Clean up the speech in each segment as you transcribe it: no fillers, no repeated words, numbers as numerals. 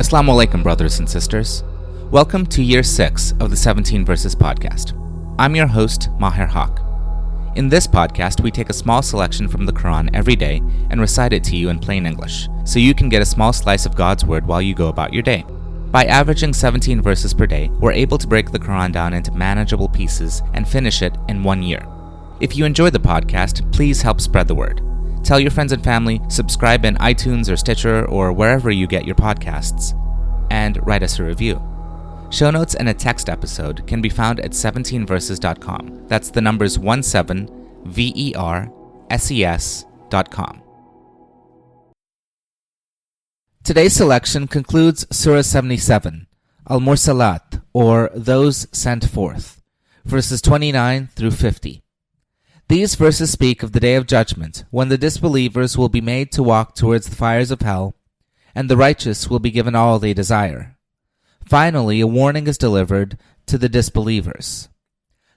As-salaam wa-alaikum, brothers and sisters. Welcome to Year 6 of the 17 Verses podcast. I'm your host, Maher Haq. In this podcast, we take a small selection from the Quran every day and recite it to you in plain English, so you can get a small slice of God's Word while you go about your day. By averaging 17 verses per day, we're able to break the Quran down into manageable pieces and finish it in 1 year. If you enjoy the podcast, please help spread the word. Tell your friends and family, subscribe in iTunes or Stitcher or wherever you get your podcasts, and write us a review. Show notes and a text episode can be found at 17verses.com. That's the numbers 17verses.com. Today's selection concludes Surah 77, Al-Mursalãt, or Those Sent Forth, verses 29 through 50. These verses speak of the day of judgment, when the disbelievers will be made to walk towards the fires of hell, and the righteous will be given all they desire. Finally, a warning is delivered to the disbelievers.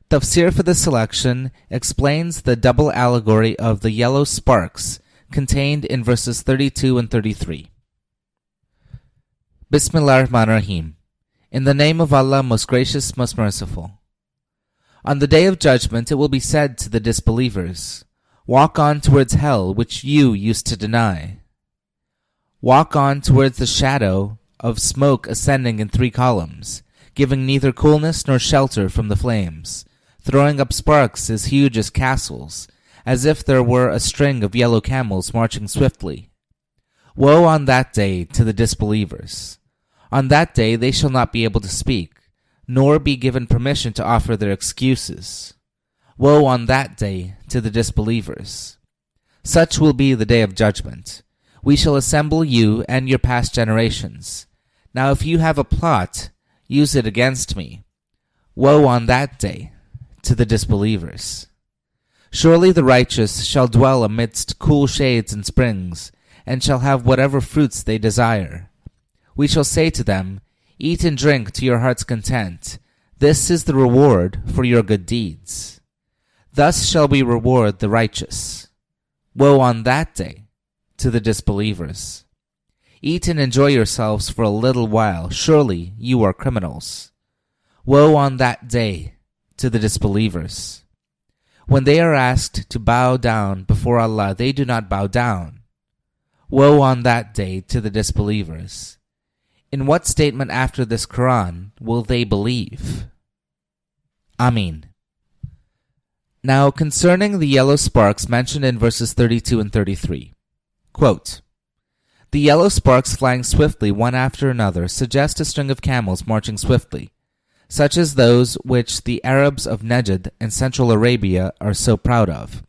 Tafseer for this selection explains the double allegory of the yellow sparks contained in verses 32 and 33. Bismillahir-Rahmanir-Rahim. In the name of Allah, most gracious, most merciful. On the day of judgment it will be said to the disbelievers, walk on towards hell, which you used to deny. Walk on towards the shadow of smoke ascending in 3 columns, giving neither coolness nor shelter from the flames, throwing up sparks as huge as castles, as if there were a string of yellow camels marching swiftly. Woe on that day to the disbelievers! On that day they shall not be able to speak, nor be given permission to offer their excuses. Woe on that day to the disbelievers! Such will be the day of judgment. We shall assemble you and your past generations. Now if you have a plot, use it against me. Woe on that day to the disbelievers! Surely the righteous shall dwell amidst cool shades and springs, and shall have whatever fruits they desire. We shall say to them, eat and drink to your heart's content. This is the reward for your good deeds. Thus shall we reward the righteous. Woe on that day to the disbelievers! Eat and enjoy yourselves for a little while. Surely you are criminals. Woe on that day to the disbelievers! When they are asked to bow down before Allah, they do not bow down. Woe on that day to the disbelievers! In what statement after this Quran will they believe? Ameen. Now concerning the yellow sparks mentioned in verses 32 and 33. Quote, the yellow sparks flying swiftly one after another suggest a string of camels marching swiftly, such as those which the Arabs of Najd and Central Arabia are so proud of.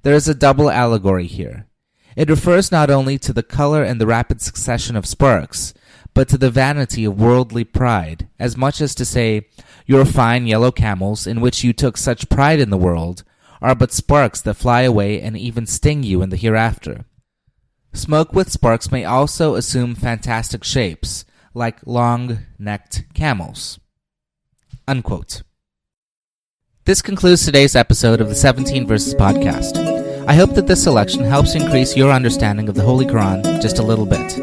There is a double allegory here. It refers not only to the color and the rapid succession of sparks, but to the vanity of worldly pride, as much as to say, your fine yellow camels, in which you took such pride in the world, are but sparks that fly away and even sting you in the hereafter. Smoke with sparks may also assume fantastic shapes, like long-necked camels. Unquote. This concludes today's episode of the 17 Verses podcast. I hope that this selection helps increase your understanding of the Holy Quran just a little bit.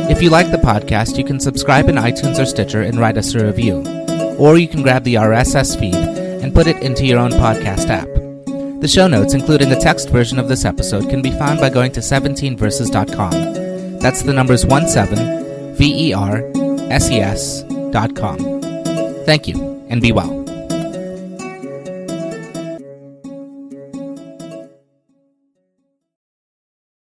If you like the podcast, you can subscribe in iTunes or Stitcher and write us a review. Or you can grab the RSS feed and put it into your own podcast app. The show notes, including a text version of this episode, can be found by going to 17verses.com. That's the numbers 17verses.com. Thank you, and be well.